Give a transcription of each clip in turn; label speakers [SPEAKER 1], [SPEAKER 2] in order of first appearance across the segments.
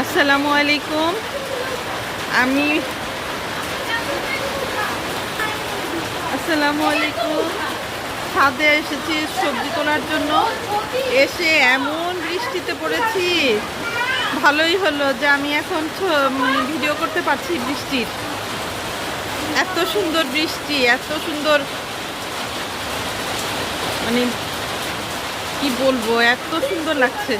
[SPEAKER 1] আসসালামু আলাইকুম। আমি আসসালামু আলাইকুম। ছাদে এসেছি সবজি তোলার জন্য। এসে এমন বৃষ্টিতে পড়েছি, ভালোই হলো যে আমি এখন ভিডিও করতে পারছি বৃষ্টির। এত সুন্দর বৃষ্টি, এত সুন্দর, মানে কি বলবো, এত সুন্দর লাগছে।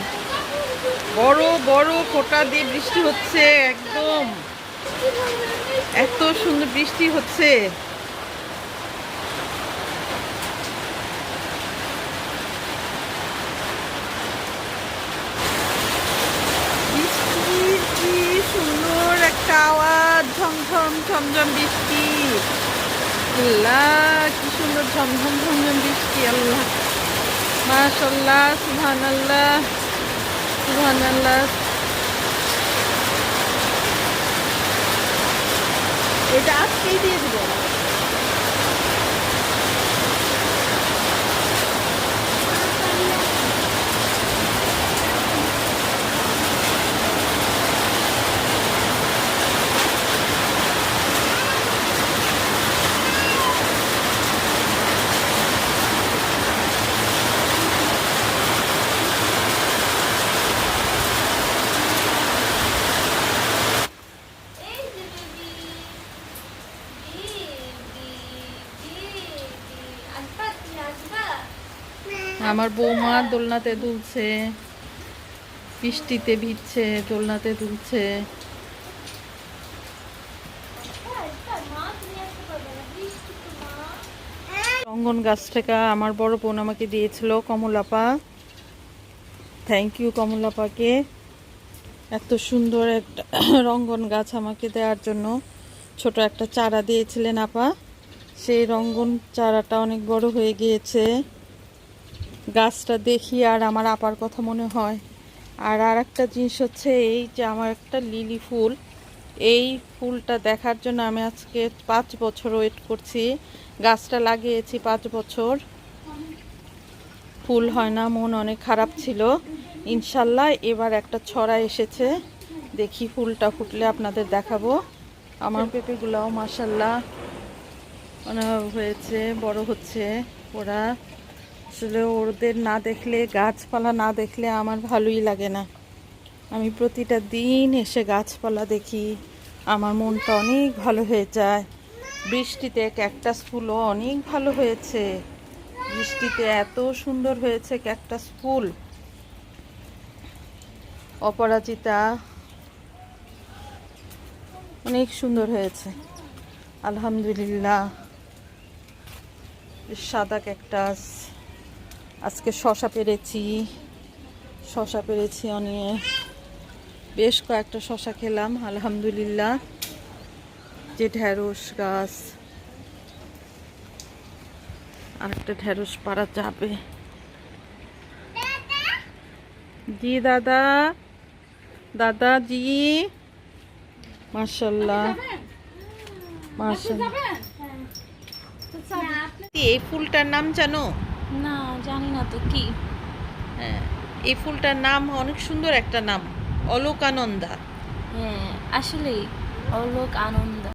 [SPEAKER 1] বড় বড় ফোঁটা দিয়ে বৃষ্টি হচ্ছে, একদম এত সুন্দর বৃষ্টি হচ্ছে। বৃষ্টির কি সুন্দর একটা আওয়াজ, ঝমঝম ঝমঝম বৃষ্টি। আল্লাহ, কি সুন্দর ঝমঝম ঝমঝম বৃষ্টি। আল্লাহ, মাশাআল্লাহ, সুবহানাল্লাহ, সুবহানাল্লাহ। এটা আজকেই দিয়ে দেবো। আমার বৌমা দোলনাতে দুলছে, বৃষ্টিতে ভিজছে, দোলনাতে দুলছে। রঙ্গন গাছ থেকে আমার বড় বোন আমাকে দিয়েছিল, কমলাপা। থ্যাংক ইউ কমলাপাকে, এত সুন্দর একটা রঙ্গন গাছ আমাকে দেওয়ার জন্য। ছোট একটা চারা দিয়েছিলেন আপা, সেই রঙ্গন চারাটা অনেক বড় হয়ে গিয়েছে। গাছটা দেখি আর আমার আপার কথা মনে হয়। আর একটা জিনিস হচ্ছে এই যে আমার একটা লিলি ফুল, এই ফুলটা দেখার জন্য আমি আজকে 5 বছর ওয়েট করছি। গাছটা লাগিয়েছি 5 বছর, ফুল হয় না, মন অনেক খারাপ ছিল। ইনশাল্লাহ এবার একটা ছড়া এসেছে, দেখি ফুলটা ফুটলে আপনাদের দেখাবো। আমার পেঁপেগুলাও মাশাল্লাহ হয়েছে, বড় হচ্ছে ওরা। আসলে ওদের না দেখলে, গাছপালা না দেখলে আমার ভালোই লাগে না। আমি প্রতিটা দিন এসে গাছপালা দেখি, আমার মনটা অনেক ভালো হয়ে যায়। বৃষ্টিতে ক্যাকটাস ফুলও অনেক ভালো হয়েছে, বৃষ্টিতে এত সুন্দর হয়েছে ক্যাকটাস ফুল। অপরাজিতা অনেক সুন্দর হয়েছে আলহামদুলিল্লাহ। সাদা ক্যাকটাস। আজকে শশা পেরেছি অনেক, বেশ কয়েকটা শশা খেলাম আলহামদুলিল্লাহ। যে ঢেঁড়স গাছ, আরেকটা ঢেঁড়স পাড়া যাবে। জি দাদা, দাদা জি, মাশাল্লাহ মাশাল্লাহ। এই ফুলটার নাম জানো?
[SPEAKER 2] না, জানি না তো কি।
[SPEAKER 1] হ্যাঁ, এই ফুলটার নাম অনেক সুন্দর একটা নাম, অলোকানন্দা।
[SPEAKER 2] হ্যাঁ, আসলেই অলোক আনন্দ